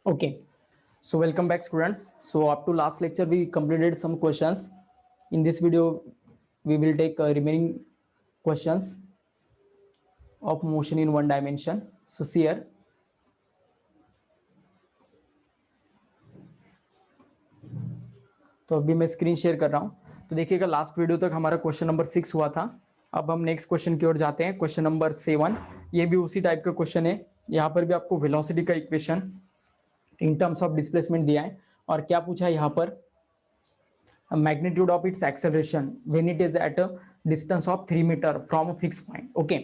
Okay, so welcome back students. So up to last lecture we completed some questions. In this video we will take remaining questions of motion in one dimension. So see here. तो अभी मैं screen share कर रहा हूँ. तो देखिएगा last video तक हमारा क्वेश्चन नंबर 6 हुआ था. अब हम नेक्स्ट क्वेश्चन की ओर जाते हैं. Question number 7. ये भी उसी टाइप का क्वेश्चन है. यहाँ पर भी आपको वेलोसिटी का equation in terms of displacement दिया है और क्या पूछा है यहाँ पर, magnitude of its acceleration when it is at a distance of 3 metre from a fix point. Okay,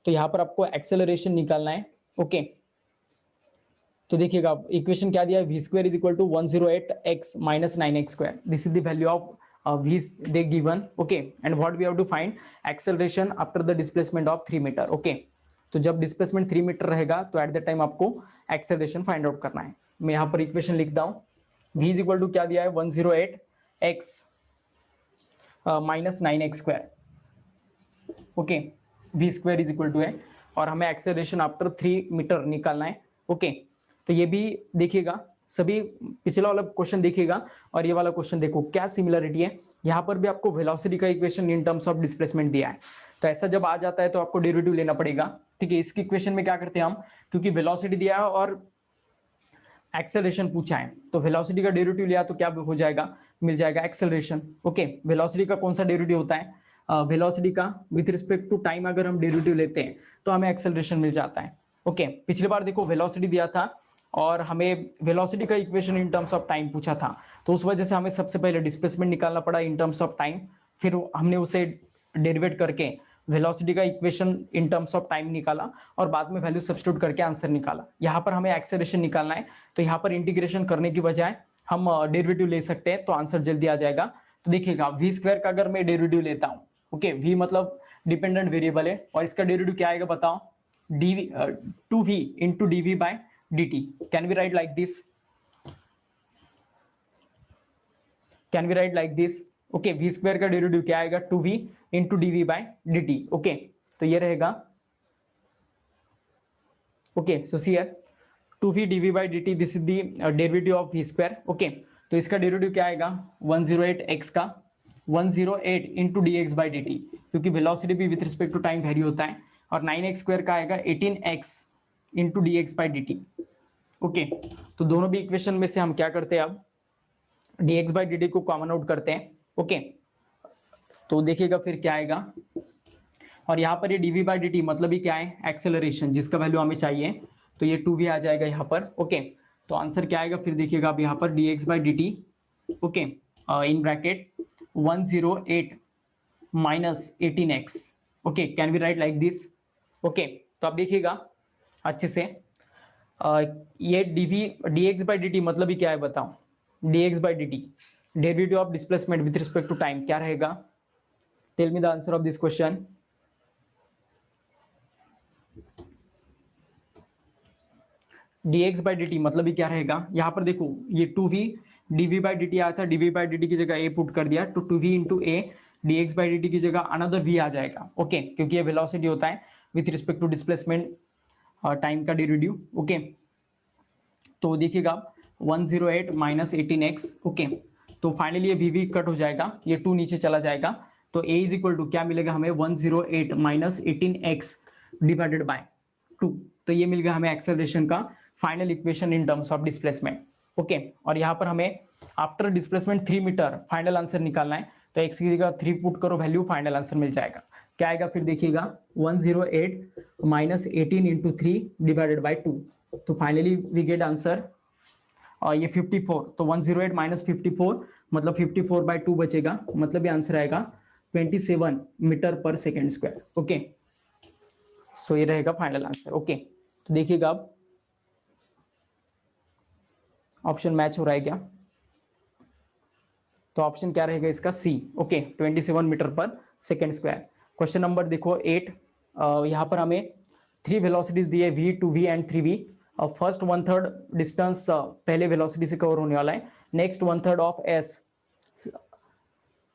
तो यहाँ पर आपको एक्सेलरेशन निकालना है. ओके, तो देखिएगा इक्वेशन क्या दिया है, v square is equal to 108x minus 9x square. This is the value of v they given. Okay, and what we have to find acceleration after the displacement of 3 metre. Okay, तो जब displacement 3 metre रहेगा तो at the time आपको acceleration find out करना है. मैं यहाँ पर इक्वेशन लिखता हूँ. v इज इक्वल टू क्या दिया है, 108x minus 9x square. Okay, v square is equal to है और हमें एक्सेलरेशन आफ्टर 3 मीटर निकालना है. ओके, तो ये भी देखिएगा, सभी पिछला वाला क्वेश्चन देखिएगा और ये वाला क्वेश्चन देखो क्या सिमिलरिटी है. यहाँ पर भी आपको वेलोसिटी का equation in terms of displacement दिया है. तो ऐसा जब आ जाता है तो आपको डेरिवेटिव लेना पड़ेगा. ठीक है, इसकी इक्वेशन में क्या करते हैं हम, क्योंकि वेलोसिटी दिया है और एक्सेलरेशन पूछा है तो वेलोसिटी का डेरिवेटिव लिया तो क्या हो जाएगा, मिल जाएगा एक्सेलरेशन. ओके, वेलोसिटी का कौन सा डेरिवेटिव होता है, वेलोसिटी का विथ रिस्पेक्ट टू टाइम अगर हम डेरिवेटिव लेते हैं तो हमें एक्सेलरेशन मिल जाता है. ओके, पिछली बार देखो वेलोसिटी दिया था और हमें वेलोसिटी का equation in terms of time पूछा था, तो उस वजह से हमें सबसे पहले डिस्प्लेसमेंट निकालना पड़ा इन टर्म्स ऑफ टाइम, फिर हमने उसे डेरिवेट करके वेलोसिटी का equation in terms of time निकाला और बाद में वैल्यू सब्स्टिट्यूट करके आंसर निकाला. यहाँ पर हमें एक्सेलरेशन निकालना है तो यहाँ पर इंटीग्रेशन करने की बजाय हम डेरिवेटिव ले सकते हैं तो आंसर जल्दी आ जाएगा. तो देखिएगा v स्क्वायर का अगर मैं डेरिवेटिव लेता हूँ, ओके, v मतलब डिपेंडेंट वेरिएबल है और इसका डेरिवेटिव क्या आएगा बताओ, dv 2v into dv by dt. Can we write like this? Can we write like this? Okay, v square का डेरिवेटिव क्या आएगा, 2v into dv by dt. Okay, तो ये रहेगा. Okay, so see here 2v dv by dt, this is the derivative of v square. Okay, तो इसका derivative क्या आएगा, 108x का 108 इंटू dx बाय dt, क्योंकि वेलोसिटी भी with respect to time vary होता है, और 9x स्क्वायर का आएगा 18x into dx by dt. Okay, तो दोनों भी इक्वेशन में से हम क्या करते हैं, अब dx बाई dt को कॉमन आउट करते हैं. ओके, तो देखिएगा फिर क्या आएगा, और यहाँ पर ये dv बाई dt मतलब ही क्या है, एक्सेलरेशन, जिसका वैल्यू हमें चाहिए, तो ये 2v आ जाएगा यहाँ पर. ओके, तो आंसर क्या आएगा फिर देखिएगा, अब यहाँ पर dx by dt. Okay, in bracket 108 minus 18x. Okay, can we write like this. Okay, तो अब देखिएगा अच्छे से, ये dx बाई dt मतलब ही क्या है बताओ, dx by dt derivative of displacement with respect to time क्या रहेगा, tell me the answer of this question. dx by dt मतलब ही क्या रहेगा, यहाँ पर देखो ये 2v dv बाई dt आया था, dv बाई dt की जगह a पुट कर दिया तो 2v into a, dx by dt की जगह अनदर v आ जाएगा. ओके, क्योंकि ये वेलोसिटी होता है with respect to displacement time का डेरिवेटिव. ओके, तो देखिएगा 108 माइनस 18x. ओके, तो फाइनली ये v कट हो जाएगा, ये 2 नीचे चला जाएगा, तो a इज इक्वल टू क्या मिलेगा हमें, 108 माइनस 18x डिवाइडेड बाय 2. तो ये मिल गया हमें एक्सेलरेशन का final equation in terms of displacement. Okay, और यहाँ पर हमें after displacement 3 metre final answer निकालना है, तो x की जगह 3 पुट करो, वैल्यू फाइनल आंसर मिल जाएगा. क्या आएगा फिर देखिएगा, 108 माइनस 18 इंटू 3 डिवाइडेड बाई 2. तो फाइनली वी गेट आंसर, और ये 54, तो 108 माइनस 54 मतलब 54 बाई 2 बचेगा, मतलब ये आंसर आएगा 27 metre per second square. Okay, सो ये रहेगा फाइनल आंसर. ओके, तो देखिएगा अब ऑप्शन मैच हो रहा है क्या, तो ऑप्शन क्या रहेगा इसका, सी. Okay, 27 metre per second square. Question number देखो 8. यहाँ पर हमें 3 वेलोसिटीज दी है, v 2v and 3v. First 1/3 distance पहले वेलोसिटी से कवर होने वाला है, next 1/3 of s,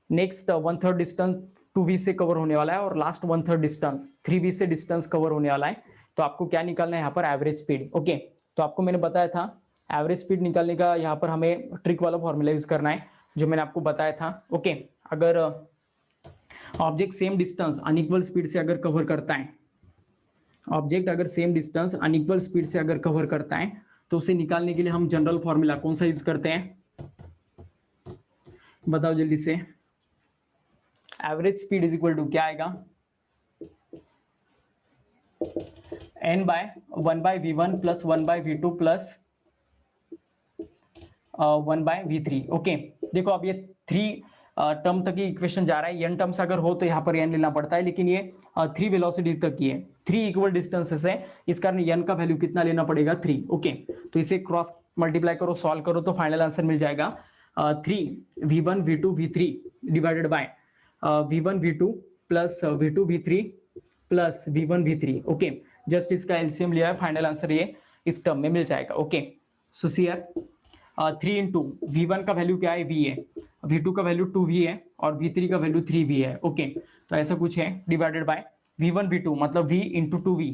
next 1/3 distance 2v से कवर होने वाला है, और लास्ट 1/3 डिस्टेंस 3v से डिस्टेंस कवर होने वाला है. तो आपको क्या निकालना है यहाँ पर, एवरेज स्पीड. ओके, तो आपको मैंने बताया था एवरेज स्पीड निकालने का यहाँ पर हमें ट्रिक वाला फॉर्मूला यूज करना है जो मैंने आपको बताया था। ओके, अगर object same distance unequal speed से अगर कवर करता है, ऑब्जेक्ट अगर सेम डिस्टेंस अनइक्वल स्पीड से अगर कवर करता है तो उसे निकालने के लिए हम जनरल फॉर्मूला कौन सा यूज करते हैं, बताओ जल्दी से। Average speed is equal to क्या आएगा, n by 1/v1 plus 1/v2 plus 1/v3। Okay, देखो अब ये 3 टर्म तक की इक्वेशन जा रहा है। n टर्म्स अगर हो तो यहाँ पर n लेना पड़ता है, लेकिन ये 3 वेलोसिटी तक की है, 3 इक्वल डिस्टेंसेस है, इस कारण n का वैल्यू कितना लेना पड़ेगा 3। ओके, तो इसे क्रॉस मल्टीप्लाई करो, सॉल्व करो तो फाइनल आंसर मिल जाएगा 3v1 v2 v3 divided by v1 v2 plus v2 v3 plus v1 v3। Okay, just इसका एलसीएम लिया है, फाइनल आंसर ये इस टर्म में मिल जाएगा। Okay, so see here 3 into v1 का वैल्यू क्या है v है, v2 का वैल्यू 2v है और v3 का वैल्यू 3v है। ओके, तो ऐसा कुछ है, डिवाइडेड बाय v1 v2 मतलब v into 2v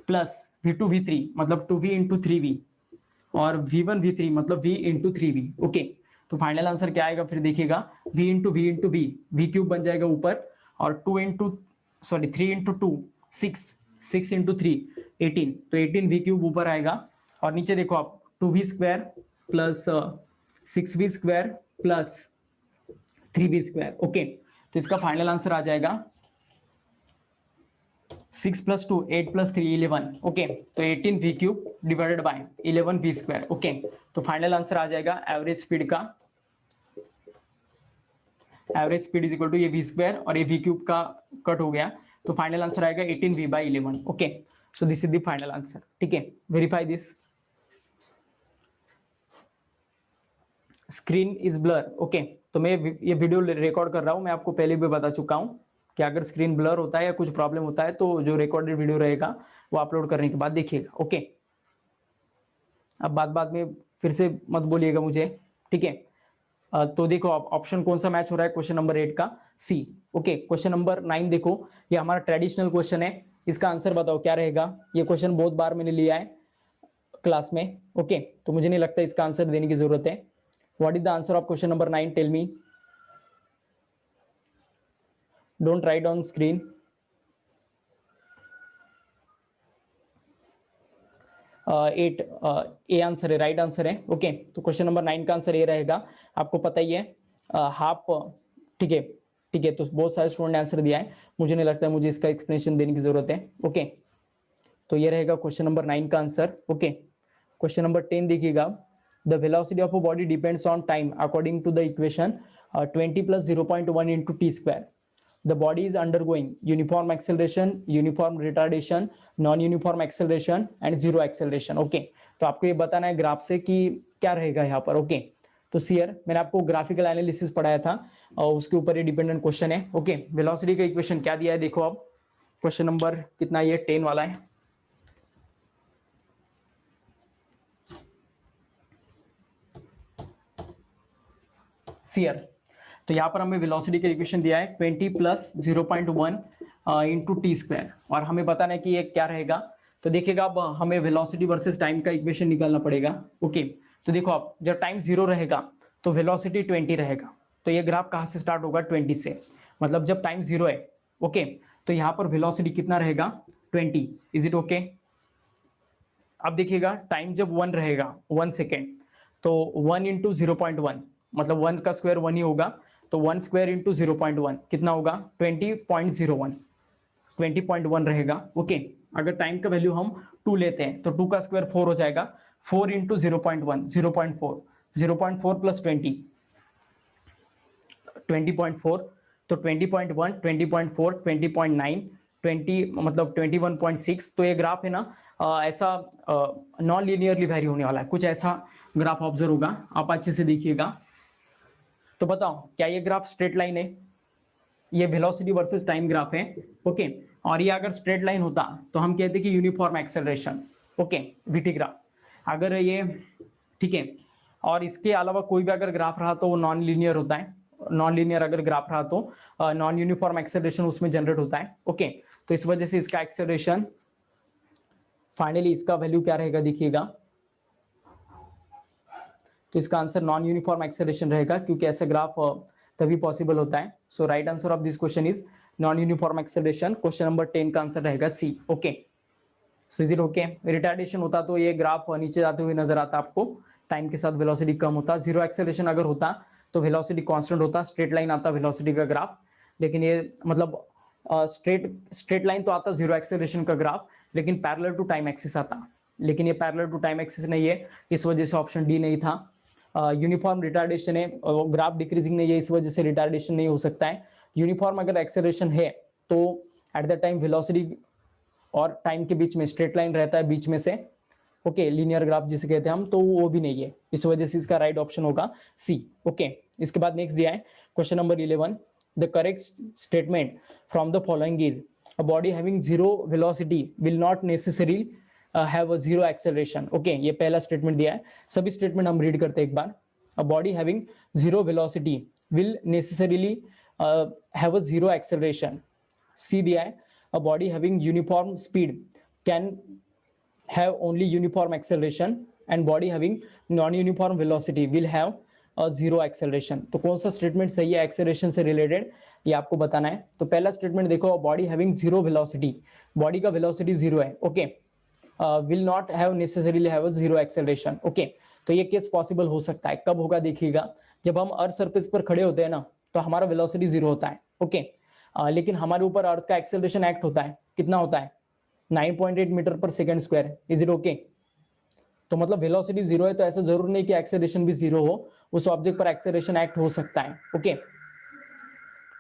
plus v2 v3 मतलब 2v इंटू 3v और v1 v3 मतलब v इंटू 3v। ओके, तो फाइनल आंसर क्या आएगा फिर देखिएगा, v इंटू v क्यूब बन जाएगा ऊपर और 3 इंटू 2 6 इंटू 3 18, तो 18v क्यूब ऊपर आएगा और नीचे देखो आप 2v square plus 6v square plus 3v square. Okay, तो इसका फाइनल आंसर आ जाएगा 6 प्लस 2 8 प्लस 3 11। ओके, तो 18v cube divided by 11v square. Okay, तो फाइनल आंसर आ जाएगा एवरेज स्पीड का, average speed is equal to ये v स्क्वायर और ये v क्यूब का कट हो गया, तो फाइनल आंसर आएगा 18v/11। Okay, so this is the final answer. ठीक है, verify this. Screen is blur. Okay, तो मैं ये वीडियो रिकॉर्ड कर रहा हूं, मैं आपको पहले भी बता चुका हूं कि अगर स्क्रीन ब्लर होता है या कुछ प्रॉब्लम होता है तो जो रिकॉर्डेड वीडियो रहेगा वो अपलोड करने के बाद देखिएगा। ओके, अब बाद में फिर से मत बोलिएगा मुझे। ठीक है, तो देखो ऑप्शन कौन सा मैच हो रहा है क्वेश्चन नंबर 8 का, सी। ओके, क्वेश्चन नंबर 9 देखो, ये हमारा ट्रेडिशनल क्वेश्चन है, इसका आंसर बताओ क्या रहेगा। ये क्वेश्चन बहुत बार मैंने लिया है क्लास में। ओके, तो मुझे नहीं लगता इसका आंसर देने की जरूरत है। What is the answer of question number 9, tell me, don't write on screen. Eight A answer है, राइट आंसर है। ओके, तो क्वेश्चन नंबर 9 का आंसर ये रहेगा, आपको पता ही है हाफ। ठीक है, ठीक है, तो बहुत सारे स्टूडेंट ने आंसर दिया है, मुझे नहीं लगता है मुझे इसका एक्सप्लेनेशन देने की जरूरत है। ओके, तो ये रहेगा क्वेश्चन नंबर 9 का आंसर। ओके, क्वेश्चन नंबर 10 देखिएगा, the velocity of a body depends on time according to the equation 20 plus 0.1 into t square. The body is undergoing uniform acceleration, uniform retardation, non-uniform acceleration and zero acceleration. Okay, तो आपको ये बताना है graph से कि क्या रहेगा यहाँ पर। ओके, तो सियर मैंने आपको ग्राफिकल एनालिसिस पढ़ाया था और उसके ऊपर ये डिपेंडेंट क्वेश्चन है। ओके, वेलोसिटी का इक्वेशन क्या दिया है देखो, अब क्वेश्चन नंबर कितना, ये 10 वाला है। सियर, तो यहाँ पर हमें वेलोसिटी का इक्वेशन दिया है 20 प्लस 0.1 इंटू टी स्क्वायर और हमें बताना है कि ये क्या रहेगा। तो देखिएगा अब हमें वेलोसिटी वर्सेस टाइम का इक्वेशन निकालना पड़ेगा। ओके, तो देखो आप जब टाइम 0 रहेगा तो वेलोसिटी 20 रहेगा, तो ये ग्राफ कहाँ से स्टार्ट होगा 20 से, मतलब जब टाइम 0 है। ओके, तो यहाँ पर वेलोसिटी कितना रहेगा 20। Is it okay? अब देखिएगा टाइम जब 1 रहेगा 1 सेकेंड, तो 1 इंटू 0.1 मतलब 1 का स्क्वायर 1 ही होगा, तो 1 स्क्वायर इंटू 0.1 कितना होगा 20.01, 20.1 रहेगा। ओके, अगर टाइम का वैल्यू हम 2 लेते हैं तो 2 का स्क्वायर 4 हो जाएगा, 4 इंटू 0.1 0.4, 0.4 प्लस 20 20.4, तो 20.1 20.4 20.9 20 मतलब 21.6। तो ये ग्राफ है ना ऐसा नॉन लीनियरली वैरी होने वाला है, कुछ ऐसा ग्राफ ऑब्जर्व होगा, आप अच्छे से देखिएगा। तो बताओ क्या ये ग्राफ स्ट्रेट लाइन है? ये वेलोसिटी वर्सेस टाइम ग्राफ है। ओके, और ये अगर स्ट्रेट लाइन होता तो हम कहते कि uniform acceleration. Okay, VT graph अगर ये, ठीक है, और इसके अलावा कोई भी अगर ग्राफ रहा तो वो नॉन लीनियर होता है, नॉन लीनियर अगर ग्राफ रहा तो नॉन यूनिफॉर्म एक्सेलरेशन उसमें जनरेट होता है। ओके, तो इस वजह से इसका एक्सेलरेशन फाइनली इसका वैल्यू क्या रहेगा देखिएगा, तो इसका आंसर नॉन यूनिफॉर्म एक्सेलरेशन रहेगा, क्योंकि ऐसा ग्राफ तभी पॉसिबल होता है। So right answer of this question is non uniform acceleration. Question number 10 का आंसर रहेगा C. Okay, so is it okay? Retardation होता तो ये ग्राफ नीचे जाते हुए नजर आता आपको, टाइम के साथ वेलोसिटी कम होता। जीरो एक्सेलरेशन अगर होता तो वेलोसिटी कांस्टेंट होता, स्ट्रेट लाइन आता वेलोसिटी का ग्राफ। लेकिन ये मतलब स्ट्रेट लाइन तो आता जीरो एक्सेलरेशन का ग्राफ, लेकिन पैरेलल टू टाइम एक्सिस आता। लेकिन ये पैरेलल टू टाइम एक्सिस नहीं है, इस वजह से ऑप्शन डी नहीं था। यूनिफॉर्म रिटार्डेशन है, ग्राफ डिक्रीजिंग नहीं है, इस वजह से रिटार्डेशन नहीं हो सकता है। यूनिफॉर्म अगर एक्सेलरेशन है तो एट द टाइम वेलोसिटी और टाइम के बीच में स्ट्रेट लाइन रहता है बीच में से, ओके, लीनियर ग्राफ जिसे कहते हैं हम, तो वो भी नहीं है, इस वजह से इसका राइट ऑप्शन होगा सी। ओके, इसके बाद नेक्स्ट दिया है question number 11, the correct statement from the following is a body having zero velocity will not necessarily have a zero acceleration. Okay, ये पहला स्टेटमेंट दिया है, सभी स्टेटमेंट हम रीड करते हैं एक बार। A body having zero velocity will necessarily have a zero acceleration. C दिया है, a body having uniform speed can have only uniform acceleration and body having non-uniform velocity will have a zero acceleration। तो कौन सा statement सही है acceleration से related, ये आपको बताना है। तो पहला स्टेटमेंट देखो, body having zero velocity, body का वेलोसिटी जीरो है, okay, will not have necessarily have a zero acceleration. Okay, तो ये केस पॉसिबल हो सकता है, कब होगा देखिएगा, जब हम अर्थ सरफेस पर खड़े होते हैं ना, तो हमारा वेलोसिटी जीरो होता है, ओके, लेकिन हमारे ऊपर अर्थ का एक्सेलरेशन एक्ट होता है, कितना होता है, 9.8 मीटर पर second square. Is it okay? तो मतलब वेलोसिटी जीरो है, तो ऐसा जरूर नहीं कि एक्सेलरेशन भी जीरो हो, उस ऑब्जेक्ट पर एक्सेलरेशन एक्ट हो सकता है, ओके।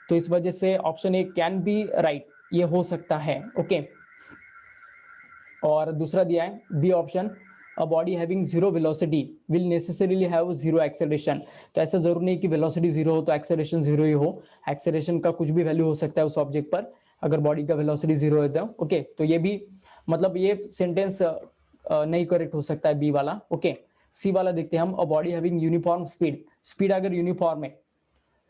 तो इस वजह से option A can be right, ये हो सकता है, ओके। और दूसरा दिया है B option, a body having zero velocity will necessarily have zero acceleration। तो ऐसा जरूर नहीं कि वेलोसिटी जीरो हो तो एक्सेलरेशन जीरो ही हो, एक्सेलरेशन का कुछ भी वैल्यू हो सकता है उस ऑब्जेक्ट पर, अगर बॉडी का वेलोसिटी जीरो है तो, ओके। तो ये भी मतलब ये सेंटेंस नहीं करेक्ट हो सकता है बी वाला, ओके। सी वाला देखते हैं हम, अ body having uniform speed, speed अगर यूनिफॉर्म है,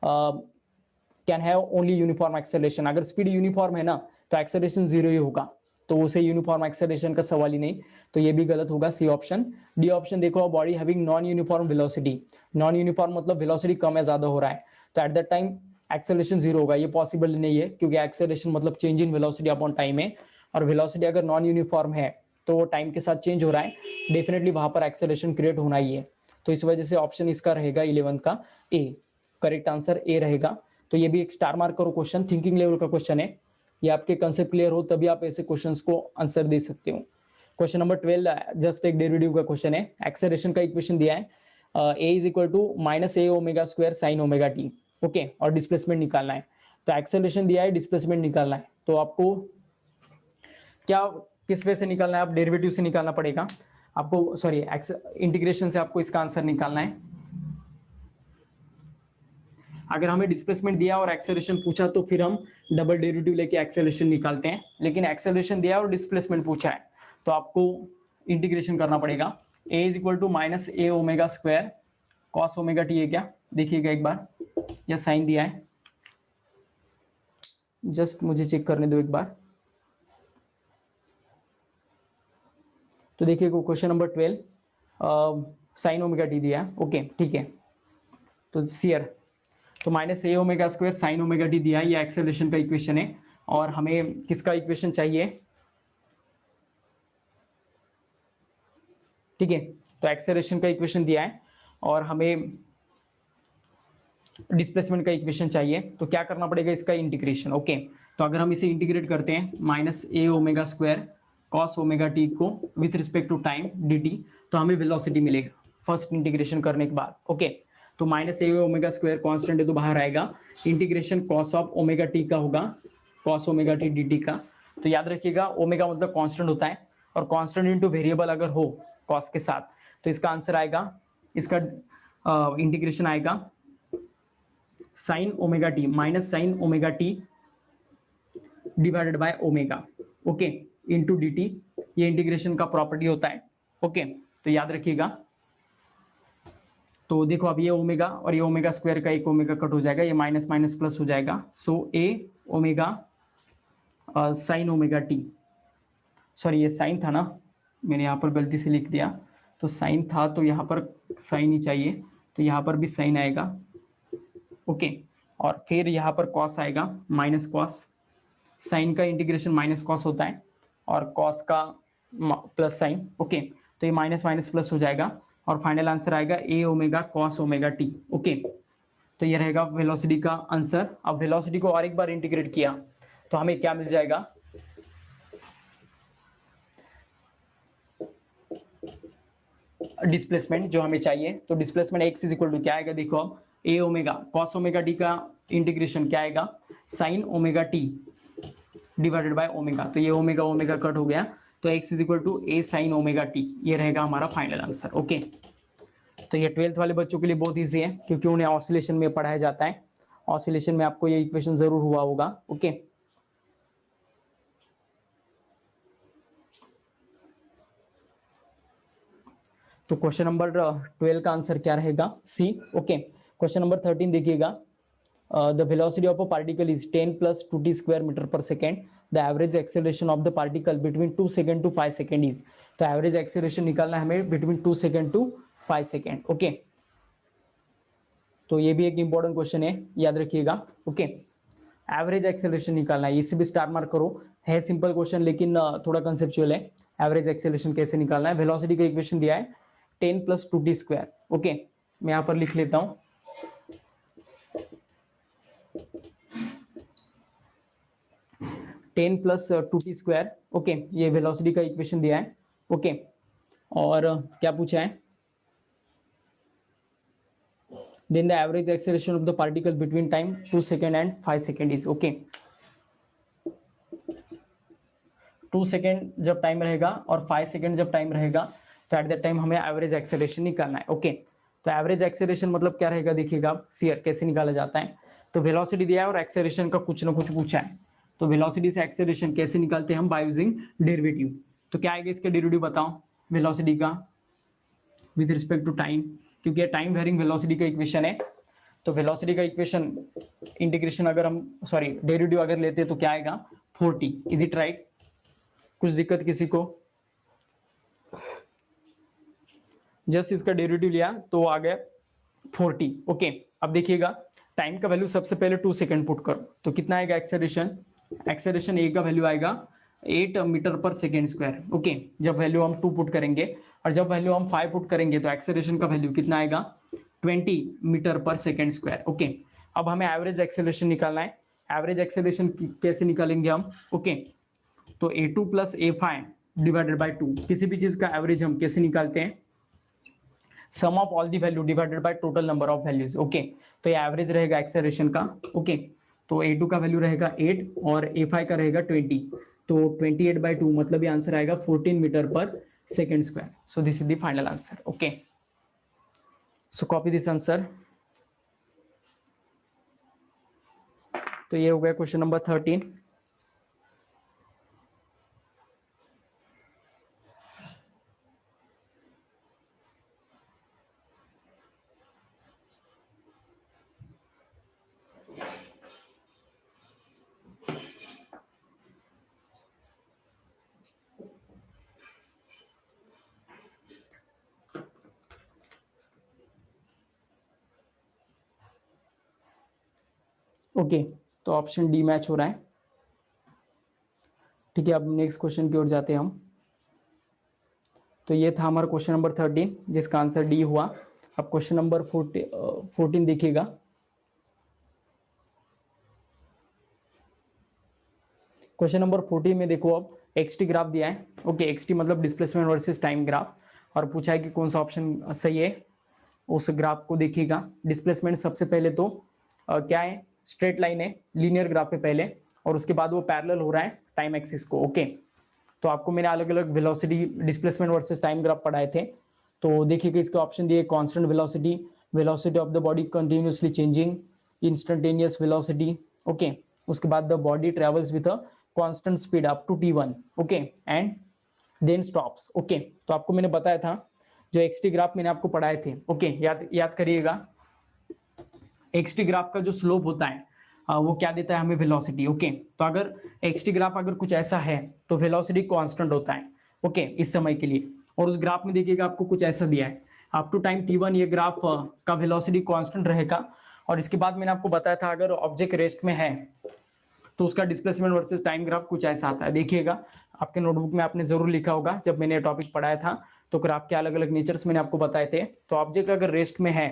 can have only uniform acceleration, अगर स्पीड यूनिफॉर्म है ना तो एक्सेलरेशन जीरो ही होगा, तो उसे यूनिफॉर्म एक्सेलरेशन का सवाल ही नहीं, तो ये भी गलत होगा, सी ऑप्शन। डी ऑप्शन देखो, body having non uniform velocity, non uniform मतलब वेलोसिटी कम है ज्यादा हो रहा है, तो at that time acceleration zero होगा, ये पॉसिबल नहीं है, क्योंकि एक्सेलरेशन मतलब change in velocity upon time है, और वेलोसिटी अगर नॉन यूनिफॉर्म है तो टाइम के साथ चेंज हो रहा है, डेफिनेटली वहां पर एक्सेलरेशन क्रिएट होना ही है। तो इस वजह से ऑप्शन इसका रहेगा 11 का ए, करेक्ट आंसर ए रहेगा। तो ये भी एक स्टार मार्क करो क्वेश्चन, थिंकिंग लेवल का क्वेश्चन है, ये आपके कंसेप्ट क्लियर हो तभी आप ऐसे क्वेश्चंस को आंसर दे सकते हो। क्वेश्चन नंबर 12 जस्ट एक डेरिवेटिव का क्वेश्चन है, एक्सेलरेशन का इक्वेशन दिया है, a is equal to minus A omega square sine omega t, okay, और डिस्प्लेसमेंट निकालना है। तो एक्सेलरेशन दिया है, डिस्प्लेसमेंट निकालना है, तो आपको क्या किस वे से निकालना है, आप डेरिवेटिव से निकालना पड़ेगा आपको, सॉरी इंटीग्रेशन से आपको इसका आंसर निकालना है। अगर हमें डिस्प्लेसमेंट दिया और एक्सेलरेशन पूछा तो फिर हम डबल डेरिवेटिव लेके एक्सेलरेशन निकालते हैं, लेकिन एक्सेलरेशन दिया और डिस्प्लेसमेंट पूछा है तो आपको इंटीग्रेशन करना पड़ेगा। a is equal to minus A omega square cos omega t है क्या, देखिएगा एक बार, या साइन दिया है, जस्ट मुझे चेक करने दो एक बार। तो देखिए question number 12 sine omega t दिया है, ओके ठीक है। तो सीयर, तो minus A omega square sine omega t दिया है, ये एक्सेलरेशन का इक्वेशन है, और हमें किसका इक्वेशन चाहिए, ठीक है। तो एक्सेलरेशन का इक्वेशन दिया है और हमें डिस्प्लेसमेंट का इक्वेशन चाहिए, तो क्या करना पड़ेगा, इसका इंटीग्रेशन, ओके। तो अगर हम इसे इंटीग्रेट करते हैं, minus A omega square cos omega t को with respect to time d t, तो हमें वेलोसिटी मिलेगा फर्स्ट इंटीग्रेशन करने के बाद, ओके। तो minus A omega square constant है तो बाहर आएगा, integration cos of omega T का होगा, cos omega T D T का। तो याद रखिएगा ओमेगा मतलब कॉन्स्टेंट होता है, और कॉन्स्टेंट इंटू वेरिएबल अगर हो कॉस के साथ, तो इसका आंसर आएगा, इसका इंटीग्रेशन आएगा sine omega T minus sign omega T divided by omega, okay, into D T, ये इंटीग्रेशन का प्रॉपर्टी होता है, ओके। तो याद रखिएगा, तो देखो अब ये ओमेगा और ये ओमेगा स्क्वायर का एक ओमेगा कट हो जाएगा, ये माइनस माइनस प्लस हो जाएगा, so A omega sine omega t, sorry ये साइन था ना, मैंने यहाँ पर गलती से लिख दिया, तो साइन था तो यहाँ पर साइन ही चाहिए, तो यहाँ पर भी साइन आएगा। ओके, और फिर यहाँ पर कॉस आएगा, माइनस कॉस। साइन का इंटीग्रेशन माइनस कॉस होता है और कॉस का प्लस साइन। ओके, तो ये माइनस माइनस प्लस हो जाएगा और फाइनल आंसर आएगा A omega cos omega t. Okay, तो ये रहेगा वेलोसिटी का आंसर। अब वेलोसिटी को और एक बार इंटीग्रेट किया तो हमें क्या मिल जाएगा, डिस्प्लेसमेंट जो हमें चाहिए। तो displacement X is equal to क्या आएगा, देखो अब A omega cos omega T का इंटीग्रेशन क्या आएगा, sine omega T divided by omega. तो ये ओमेगा ओमेगा कट हो गया, तो X is equal to A sine omega T, ये रहेगा हमारा फाइनल आंसर। ओके, तो ये 12th वाले बच्चों के लिए बहुत ईजी है क्योंकि उन्हें ऑसिलेशन में पढ़ाया जाता है। ऑसिलेशन में आपको ये इक्वेशन जरूर हुआ होगा। ओके, तो क्वेश्चन नंबर 12 का आंसर क्या रहेगा, सी। ओके, क्वेश्चन नंबर 13 देखिएगा। The velocity of a particle is 10 plus 2t square metre per second. The average acceleration of the particle between 2 second to 5 second is. तो average acceleration निकालना है हमें between 2 second to 5 second. Okay, तो ये भी एक important question है, याद रखिएगा। ओके, एवरेज एक्सेलरेशन निकालना है, इसे भी स्टार मार्क करो। है सिंपल क्वेश्चन लेकिन थोड़ा कंसेप्चुअल है। एवरेज एक्सेलरेशन कैसे निकालना है, वेलोसिटी का इक्वेशन दिया है 10 प्लस 2t स्क्वायर। ओके, मैं यहां पर लिख लेता हूं 10 प्लस 2t स्क्वायर। ओके, ये वेलोसिटी का इक्वेशन दिया है। ओके, और क्या पूछा है, then the average acceleration of the particle between time 2 second and 5 second is। okay, 2 second जब टाइम रहेगा और 5 सेकेंड जब टाइम रहेगा तो एट दैट टाइम हमें एवरेज एक्सेलरेशन निकालना है। ओके, तो एवरेज एक्सेलरेशन मतलब क्या रहेगा, देखिएगा सीआर कैसे निकाला जाता है। तो वेलोसिटी दिया है और एक्सेलरेशन का कुछ ना कुछ पूछा है, तो वेलोसिटी से एक्सेलरेशन कैसे निकालते हैं हम, बाय यूजिंग डेरिवेटिव। तो क्या आएगा इसका डेरिवेटिव बताओ, वेलोसिटी का विद रिस्पेक्ट टू टाइम, क्योंकि टाइम वेरिंग वेलोसिटी का इक्वेशन है। तो वेलोसिटी का इक्वेशन इंटीग्रेशन अगर हम डेरिवेटिव अगर लेते हैं तो क्या आएगा 40। इज इट राइट, कुछ दिक्कत किसी को, जस्ट इसका डेरिवेटिव लिया तो आ गया 40। ओके, अब देखिएगा टाइम का वैल्यू सबसे पहले 2 सेकंड पुट करो तो कितना आएगा एक्सेलरेशन, एक्सेलरेशन ए का वैल्यू आएगा 8 metre per second square. Okay, जब वैल्यू हम 2 पुट करेंगे और जब वैल्यू हम 5 पुट करेंगे तो एक्सेलरेशन का वैल्यू कितना आएगा 20 metre per second square. Okay, अब हमें एवरेज एक्सेलरेशन निकालना है। एवरेज एक्सेलरेशन कैसे निकालेंगे हम, ओके, तो a2 plus a5 divided by 2, किसी भी चीज का एवरेज हम कैसे निकालते हैं, sum of all the value divided by total number of values. Okay, तो ये एवरेज रहेगा एक्सेलरेशन का। ओके, तो a2 का वैल्यू रहेगा 8 और a5 का रहेगा 20, तो 28/2 मतलब ये आंसर आएगा 14 metre per second square. So this is the final answer. Okay, so copy this answer. तो ये हो गया क्वेश्चन नंबर 13। ओके, तो ऑप्शन डी मैच हो रहा है। ठीक है, अब नेक्स्ट क्वेश्चन की ओर जाते हैं हम। तो ये था हमारा क्वेश्चन नंबर 13 जिसका आंसर डी हुआ। अब क्वेश्चन नंबर 14 देखिएगा। क्वेश्चन नंबर 14 में देखो, अब एक्सटी ग्राफ दिया है। ओके, एक्सटी मतलब डिस्प्लेसमेंट वर्सेस टाइम ग्राफ, और पूछा है कि कौन सा ऑप्शन सही है। उस ग्राफ को देखिएगा। डिस्प्लेसमेंट सबसे पहले तो क्या है, स्ट्रेट लाइन है, लीनियर ग्राफ है पहले, और उसके बाद वो पैरेलल हो रहा है टाइम एक्सिस को। ओके, तो आपको मैंने अलग अलग velocity displacement versus time graph पढ़ाए थे। तो देखिएगा इसके ऑप्शन दिए, constant velocity, velocity of the body continuously changing, instantaneous velocity. Okay, उसके बाद the body travels with a constant speed up to t1। Okay, and then stops. Okay, तो आपको मैंने बताया था जो एक्सटी ग्राफ मैंने आपको पढ़ाए थे। ओके, याद करिएगा, एक्सटी ग्राफ का जो स्लोप होता है वो क्या देता है हमें, वेलोसिटी। ओके, तो अगर एक्सटी ग्राफ अगर कुछ ऐसा है तो वेलोसिटी कांस्टेंट होता है। ओके, इस समय के लिए। और उस ग्राफ में देखिएगा आपको कुछ ऐसा दिया है, अप टू टाइम t1 ये ग्राफ का वेलोसिटी कांस्टेंट रहेगा, और इसके बाद मैंने आपको बताया था अगर ऑब्जेक्ट रेस्ट में है तो उसका डिस्प्लेसमेंट वर्सेस टाइम ग्राफ कुछ ऐसा आता है। देखिएगा आपके नोटबुक में आपने जरूर लिखा होगा, जब मैंने ये टॉपिक पढ़ाया था तो ग्राफ के अलग अलग नेचर्स मैंने आपको बताए थे। तो ऑब्जेक्ट अगर रेस्ट में है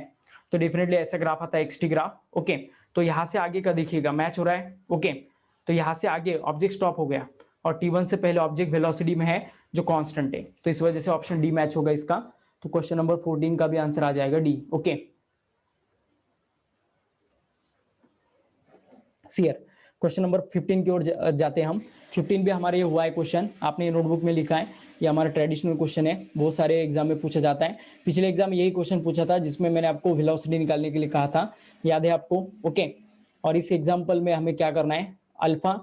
तो डेफिनेटली ऐसा ग्राफ आता है एक्सटी ग्राफ। ओके, तो यहाँ से आगे का देखिएगा मैच हो रहा है। ओके, तो यहाँ से आगे ऑब्जेक्ट स्टॉप हो गया और t1 से पहले ऑब्जेक्ट वेलोसिटी में है जो कांस्टेंट है, तो इस वजह से ऑप्शन डी मैच होगा इसका। तो क्वेश्चन नंबर 14 का भी आंसर आ जाएगा D. Okay, clear. Question number 15 की ओर जाते हैं हम। 15 भी हमारे ये हुआ है क्वेश्चन, आपने नोटबुक में लिखा है, ये हमारा ट्रेडिशनल क्वेश्चन है, बहुत सारे एग्जाम में पूछा जाता है। पिछले एग्जाम में यही क्वेश्चन पूछा था जिसमें मैंने आपको वेलोसिटी निकालने के लिए कहा था, याद है आपको? ओके, और इस एग्जाम्पल में हमें क्या करना है, अल्फा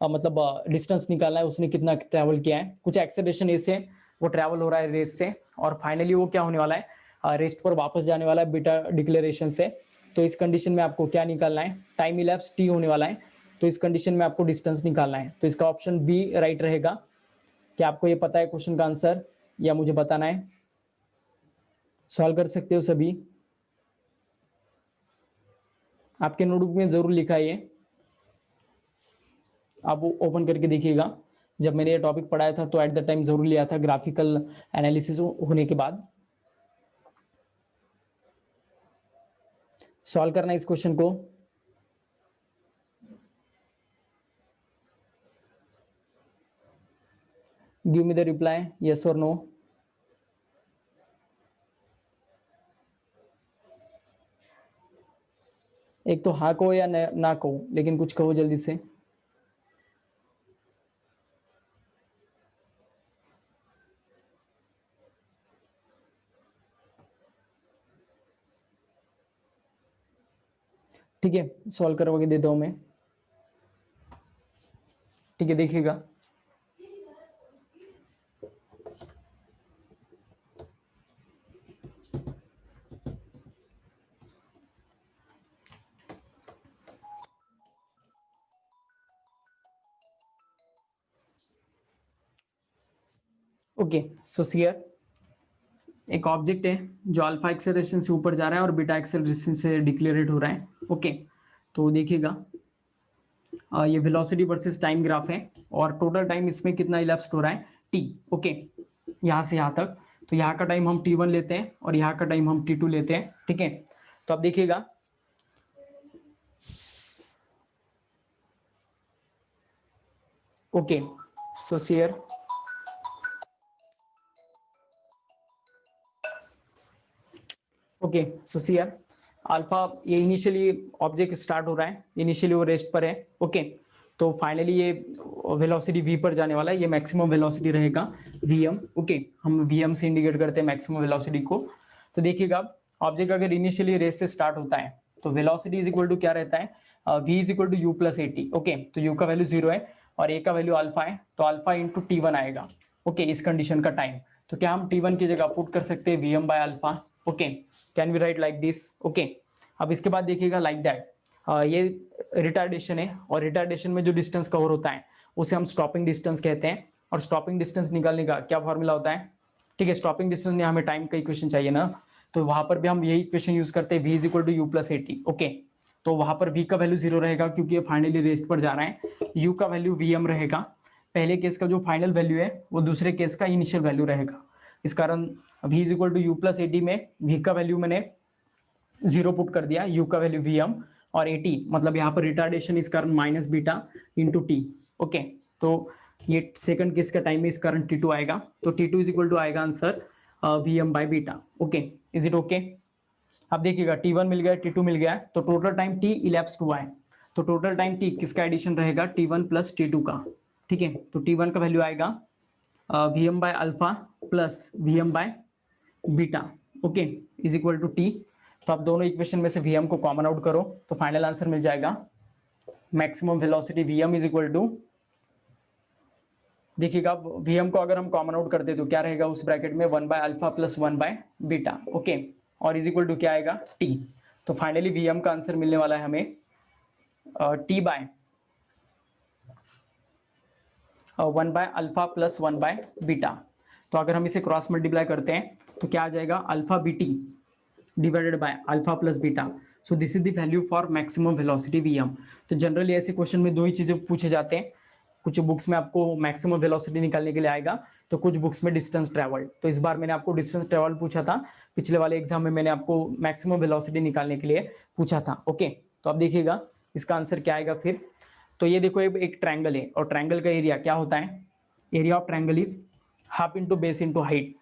मतलब डिस्टेंस निकालना है, उसने कितना ट्रैवल किया है, कुछ एक्सेलरेशन ए से वो ट्रैवल हो रहा है रेस से, और फाइनली वो क्या होने वाला है, रेस्ट पर वापस जाने वाला है बीटा डिक्लेरेशन से। तो इस कंडीशन में आपको क्या निकालना है, टाइम इलैप्स टी होने वाला है, तो इस कंडीशन में आपको डिस्टेंस निकालना है। तो इसका ऑप्शन बी राइट रहेगा। क्या आपको ये पता है क्वेश्चन का आंसर या मुझे बताना है? सॉल्व कर सकते हो सभी, आपके नोटबुक में जरूर लिखा है ये, आप ओपन करके देखिएगा। जब मैंने ये टॉपिक पढ़ाया था तो एट द टाइम जरूर लिया था ग्राफिकल एनालिसिस होने के बाद। सॉल्व करना इस क्वेश्चन को। Give me the reply, yes और नो। एक तो हाँ कहो या ना कहो, लेकिन कुछ कहो जल्दी से। ठीक है, सॉल्व करवा देता हूं मैं। ठीक है, देखिएगा। ओके, सो सियर एक ऑब्जेक्ट है जो अल्फा एक्सेलरेशन से ऊपर जा रहा है और बीटा एक्सेलरेशन से डिक्लेरेट हो रहा है। ओके, तो देखिएगा ये वेलोसिटी वर्सेस टाइम ग्राफ है, और टोटल टाइम इसमें कितना इलैप्स्ड हो रहा है, टी। ओके, यहाँ से यहाँ तक, तो यहाँ का टाइम हम t1 लेते हैं और यहाँ का टाइम हम t2 लेते हैं। ठीक है, तो अब देखिएगा ओके, सो सियर ओके, सो सियर अल्फा ये इनिशियली ऑब्जेक्ट स्टार्ट हो रहा है, इनिशियली वो रेस्ट पर है। ओके, तो फाइनली ये वेलोसिटी v पर जाने वाला है, ये मैक्सिमम वेलोसिटी रहेगा vm। ओके, हम vm से इंडिकेट करते हैं मैक्सिमम वेलोसिटी को। तो देखिएगा ऑब्जेक्ट अगर इनिशियली रेस से स्टार्ट होता है तो वेलोसिटी इज इक्वल टू क्या रहता है, v is equal to u plus AT. Okay, तो u का वैल्यू 0 है और a का वैल्यू अल्फा है, तो अल्फा इंटू t1 आएगा। ओके, इस कंडीशन का टाइम, तो क्या हम t1 की जगह पुट कर सकते हैं vm by alpha. Okay, can we write like this. Okay, अब इसके बाद देखिएगा लाइक दैट ये रिटार्डेशन है, और रिटार्डेशन में जो डिस्टेंस कवर होता है उसे हम स्टॉपिंग डिस्टेंस कहते हैं, और स्टॉपिंग डिस्टेंस निकालने का क्या फॉर्मूला होता है। ठीक है, स्टॉपिंग डिस्टेंस में हमें टाइम का इक्वेशन चाहिए ना, तो वहां पर भी हम यही इक्वेशन यूज करते हैं, v is equal to U plus AT. Okay, तो वहां पर v का वैल्यू 0 रहेगा क्योंकि ये फाइनली रेस्ट पर जा रहा है, u का वैल्यू vm रहेगा, पहले केस का जो फाइनल वैल्यू है वो दूसरे केस का इनिशियल वैल्यू रहेगा। इस कारण v is equal to U plus AT में v का वैल्यू मैंने 0 पुट कर दिया, u का वैल्यू vm, और 80 मतलब यहाँ पर रिटार्डेशन इस कारण minus beta into T. Okay, तो ये सेकंड केस का टाइम है, इस कारण t2 आएगा, तो t2 इज इक्वल टू आएगा answer vm by beta. Okay, is it okay? अब देखिएगा t1 मिल गया, t2 मिल गया, तो टोटल टाइम t इलैप्स्ड हुआ है, तो टोटल टाइम t किसका एडिशन रहेगा, t1 प्लस t2 का। ठीक है, तो t1 का वैल्यू आएगा vm by alpha plus vm by beta. Okay, is equal to T. तो आप दोनों इक्वेशन में से vm को कॉमन आउट करो तो फाइनल आंसर मिल जाएगा maximum velocity vm is equal to, देखिएगा vm को अगर हम कॉमन आउट करते तो क्या रहेगा उस ब्रैकेट में, 1 by alpha plus 1 by beta. Okay, और इज इक्वल टू क्या आएगा, t। तो फाइनली vm का आंसर मिलने वाला है हमें t by 1 by alpha plus 1 by beta. तो अगर हम इसे क्रॉस मल्टीप्लाई करते हैं तो क्या आ जाएगा, alpha B T divided by alpha plus beta. So this is the value for maximum velocity VM. तो जनरली ऐसे क्वेश्चन में दो ही चीजें पूछे जाते हैं, कुछ बुक्स में आपको मैक्सिमम वेलोसिटी निकालने के लिए आएगा, तो कुछ बुक्स में डिस्टेंस ट्रेवल्ड। तो इस बार मैंने आपको डिस्टेंस ट्रेवल्ड पूछा था, पिछले वाले एग्जाम में मैंने आपको मैक्सिमम वेलोसिटी निकालने के लिए पूछा था। ओके, तो अब देखिएगा इसका आंसर क्या आएगा फिर। तो ये देखो एक ट्रायंगल है, और ट्रायंगल का एरिया क्या होता है, area of triangle is half into base into height.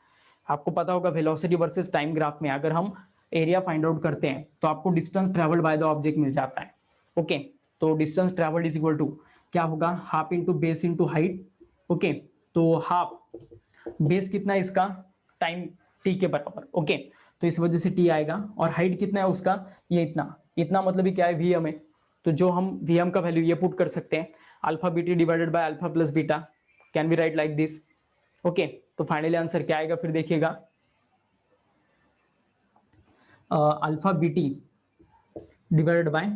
आपको पता होगा वेलोसिटी वर्सेस टाइम ग्राफ में अगर हम एरिया फाइंड आउट करते हैं तो आपको distance travelled by the object मिल जाता है। ओके, तो distance travelled is equal to क्या होगा, half into base into height. Okay, तो हाफ बेस कितना है इसका, टाइम टी के बराबर। ओके, तो इस वजह से टी आएगा, और हाइट कितना है उसका, ये इतना, इतना मतलब ही क्या है, वीएम है। तो जो हम वीएम का वैल्यू ये पुट कर सकते हैं, alpha BT divided by alpha plus beta, can be write like this. Okay, तो फाइनली आंसर क्या आएगा फिर देखिएगा, alpha BT divided by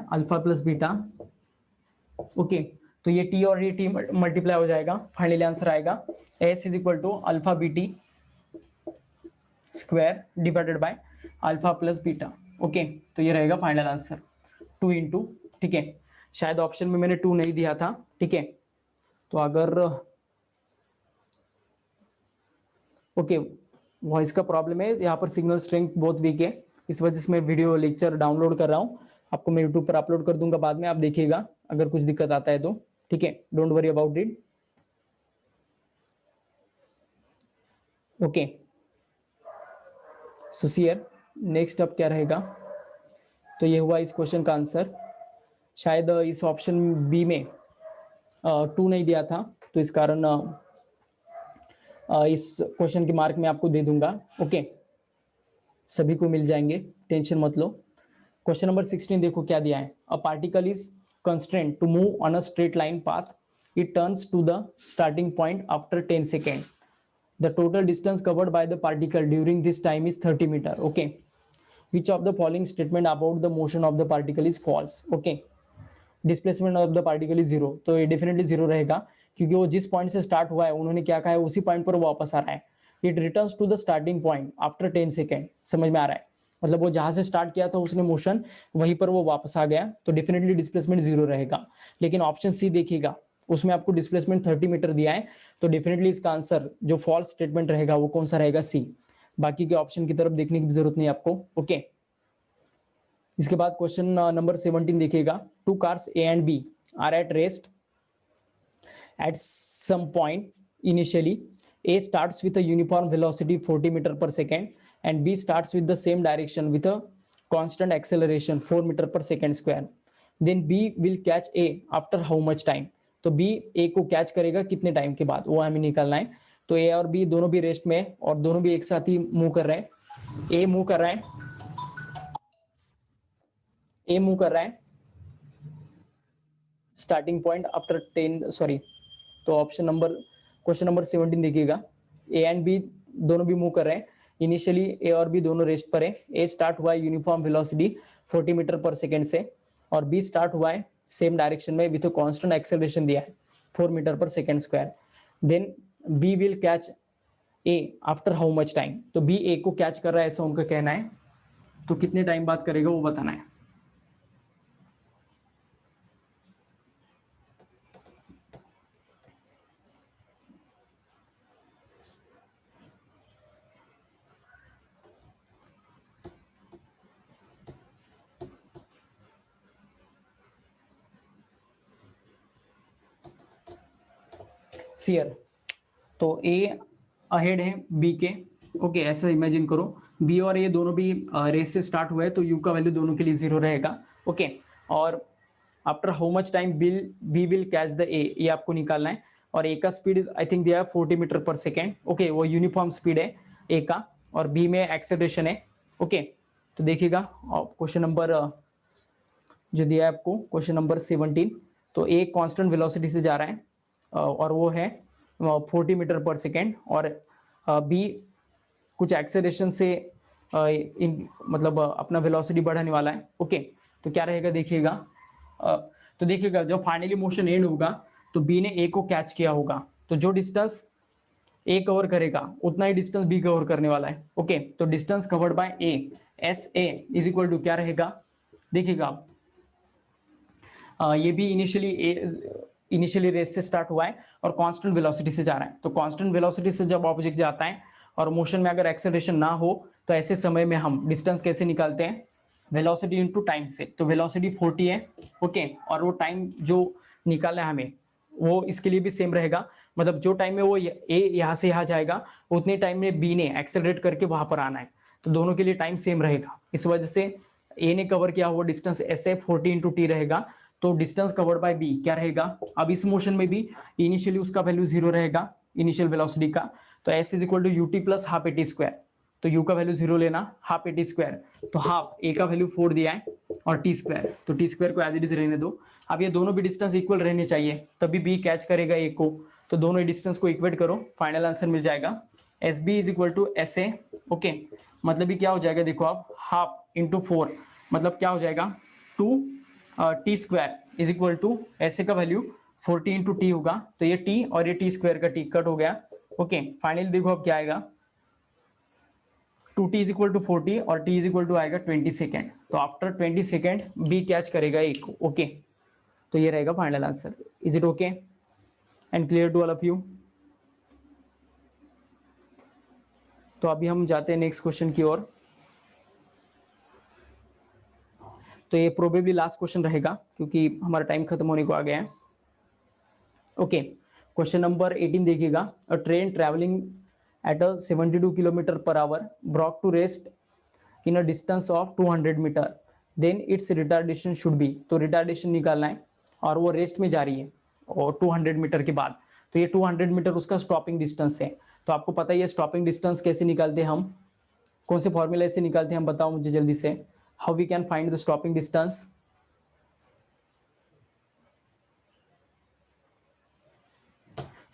alpha plus beta. Okay, तो ये टी और ये टी मल्टीप्लाई हो जाएगा, फाइनली आंसर आएगा S is equal to alpha BT square divided by alpha plus beta. Okay, तो ये रहेगा फाइनल आंसर 2 इंटू, ठीक है, शायद ऑप्शन में मैंने 2 नहीं दिया था, ठीक है। तो अगर ओके, वॉइस का प्रॉब्लम है यहाँ पर, सिग्नल स्ट्रेंथ बहुत वीक है, इस वजह से मैं वीडियो लेक्चर डाउनलोड कर रहा हूँ, आपको मैं यूट्यूब पर अपलोड कर दूंगा बाद में, आप देखिएगा अगर कुछ दिक्कत आता है तो, ठीक है, don't worry about it. Okay, so here next अब क्या रहेगा, तो ये हुआ इस क्वेश्चन का आंसर। शायद इस ऑप्शन बी में 2 नहीं दिया था, तो इस कारण इस क्वेश्चन के मार्क में आपको दे दूंगा। ओके, सभी को मिल जाएंगे, टेंशन मत लो। क्वेश्चन नंबर 16 देखो क्या दिया है, a particle is constraint to move on a straight line path, it turns to the starting point after 10 second, the total distance covered by the particle during this time is 30 metre. Okay, which of the following statement about the motion of the particle is false? Okay, displacement of the particle is zero, तो ये definitely zero रहेगा, क्योंकि वो जिस point से start हुआ है उन्होंने क्या कहा है, उसी पॉइंट पर वापस आ रहा है। It returns to the starting point after 10 second, समझ में आ रहा है, मतलब वो जहां से स्टार्ट किया था उसने मोशन, वहीं पर वो वापस आ गया, तो डेफिनेटली डिस्प्लेसमेंट जीरो रहेगा। लेकिन ऑप्शन सी देखिएगा, उसमें आपको डिस्प्लेसमेंट 30 मीटर दिया है, तो डेफिनेटली इसका आंसर जो फॉल्स स्टेटमेंट रहेगा वो कौन सा रहेगा, सी। बाकी के ऑप्शन की तरफ देखने की जरूरत नहीं आपको। ओके, इसके बाद क्वेश्चन नंबर 17 देखिएगा, two cars A and B are at rest at some point initially, A starts with a uniform velocity 40 metre per second and B starts with the same direction with a constant acceleration 4 metre per second square, then B will catch A after how much time. तो B A को catch करेगा कितने time के बाद, वो हमें निकालना है। तो ए और बी दोनों भी रेस्ट में है, और दोनों भी एक साथ ही मूव कर रहे हैं। ए मूव कर रहा है स्टार्टिंग पॉइंट आफ्टर 10, सॉरी, तो ऑप्शन नंबर, क्वेश्चन नंबर 17 देखिएगा, ए एंड बी दोनों भी मूव कर रहे हैं, इनिशियली ए और बी दोनों रेस्ट पर है। ए स्टार्ट हुआ है uniform velocity 40 metre per second से, और बी स्टार्ट हुआ है सेम डायरेक्शन में विथ कांस्टेंट एक्सेलरेशन दिया है 4 metre per second square, then B will catch A after how much time. तो बी ए को कैच कर रहा है ऐसा उनका कहना है, तो कितने टाइम बाद करेगा वो बताना है। सीयर, तो ए अहेड है बी के। ओके, ऐसा इमेजिन करो, बी और ए दोनों भी रेस से स्टार्ट हुआ है, तो यू का वैल्यू दोनों के लिए जीरो रहेगा। ओके, और after how much time B will catch the A, ये आपको निकालना है। और ए का स्पीड आई थिंक दिया है 40 मीटर पर सेकेंड। ओके, वो यूनिफॉर्म स्पीड है ए का, और बी में एक्सेलरेशन है। ओके, तो देखिएगा क्वेश्चन नंबर जो दिया है आपको, क्वेश्चन नंबर 17, तो ए कांस्टेंट वेलोसिटी से जा रहा है, और वो है 40 मीटर पर सेकेंड, और बी कुछ एक्सेलरेशन से मतलब अपना वेलोसिटी बढ़ाने वाला है। ओके, तो क्या रहेगा देखिएगा, तो देखिएगा जब फाइनली मोशन एंड होगा तो बी ने ए को कैच किया होगा, तो जो डिस्टेंस ए कवर करेगा उतना ही डिस्टेंस बी कवर करने वाला है। ओके, तो distance covered by A, S A is equal to क्या रहेगा, देखिएगा ये भी इनिशियली रेस से स्टार्ट हुआ है और कांस्टेंट वेलोसिटी से जा रहा है। तो कांस्टेंट वेलोसिटी से जब ऑब्जेक्ट जाता है और मोशन में अगर एक्सेलरेशन ना हो तो ऐसे समय में हम डिस्टेंस कैसे निकालते हैं, वेलोसिटी इनटू टाइम से। तो वेलोसिटी 40 है, ओके, और वो टाइम जो निकालना है हमें वो इसके लिए भी सेम रहेगा, मतलब जो टाइम में वो ए यहाँ से यहाँ जाएगा उतने टाइम में बी ने एक्सेलरेट करके वहां पर आना है, तो दोनों के लिए टाइम सेम रहेगा। इस वजह से ए ने कवर किया हुआ distance S A 40 into T रहेगा, तो डिस्टेंस कवर्ड बाय बी क्या रहेगा। अब इस मोशन में भी इनिशियली उसका वैल्यू 0 रहेगा इनिशियल वेलोसिटी का, तो S is equal to U T plus half A T square, तो u का वैल्यू 0 लेना, हाफ ए टी स्क्वायर, तो हाफ a का वैल्यू 4 दिया है और टी स्क्वायर, तो टी स्क्वायर को एज इट इज रहने दो। अब ये दोनों भी डिस्टेंस इक्वल रहने चाहिए तभी b कैच करेगा a को, तो दोनों ही डिस्टेंस को इक्वेट करो, फाइनल आंसर मिल जाएगा S B is equal to S A. Okay, मतलब ये क्या हो जाएगा, देखो आप हाफ इंटू 4 मतलब क्या हो जाएगा 2 T square is equal to S A का वैल्यू 40 इंटू टी होगा, तो ये टी और ये टी स्क्वायर का टी कट हो गया। ओके, फाइनली देखो अब क्या आएगा 2t इज इक्वल टू 40 और t इज इक्वल टू आएगा 20 सेकेंड, तो आफ्टर 20 सेकेंड बी कैच करेगा एक को। ओके, तो ये रहेगा final answer. Is it okay and clear to all of you. तो अभी हम जाते हैं नेक्स्ट क्वेश्चन की ओर। तो ये प्रोबेबली लास्ट क्वेश्चन रहेगा क्योंकि हमारा टाइम खत्म होने को आ गया है। ओके, क्वेश्चन नंबर 18 देखिएगा, अ train travelling at a 72 km per hour brought to rest in a distance of 200 meter, then its retardation should be, तो रिटार्डेशन निकालना है और वो रेस्ट में जा रही है और 200 मीटर के बाद, तो ये 200 मीटर उसका स्टॉपिंग डिस्टेंस है। तो आपको पता ही है स्टॉपिंग डिस्टेंस कैसे निकालते हैं हम, कौन से फॉर्मूला से निकालते हैं हम, बताओ मुझे जल्दी से, how we can find the stopping distance.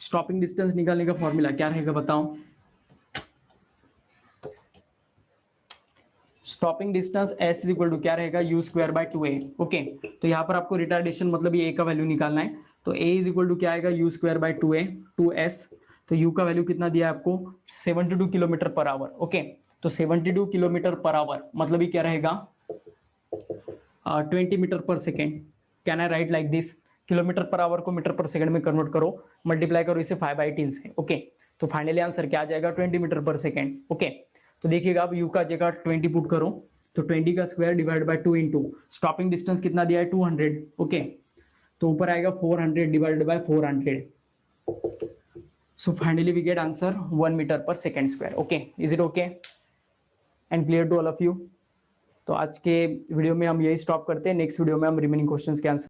Stopping distance निकालने का फॉर्मूला क्या रहेगा बताओ। Stopping distance s is equal to क्या रहेगा u square by 2a। Okay, तो यहाँ पर आपको रिटार्डेशन मतलब ये a का वैल्यू निकालना है, तो a इज इक्वल टू क्या आएगा u square by 2a 2s, तो u का वैल्यू कितना दिया है आपको 72 किलोमीटर पर आवर। ओके, तो 72 किलोमीटर पर आवर मतलब ये क्या रहेगा 20 metre per second. Can I right like this, kilometre per hour को मीटर पर सेकंड में कन्वर्ट करो, मल्टीप्लाई करो इसे 5/18 से। ओके, तो फाइनली आंसर क्या आ जाएगा 20 मीटर पर सेकेंड। ओके, तो देखिएगा आप u का जगह 20 पुट करो, तो 20 का square divide by 2 into stopping distance कितना दिया है 200। ओके, तो ऊपर आएगा 400 divided by 400, so finally we get answer 1 metre per second square. Okay, is it okay and clear to all of you. तो आज के वीडियो में हम यही स्टॉप करते हैं, नेक्स्ट वीडियो में हम रिमेनिंग क्वेश्चंस के आंसर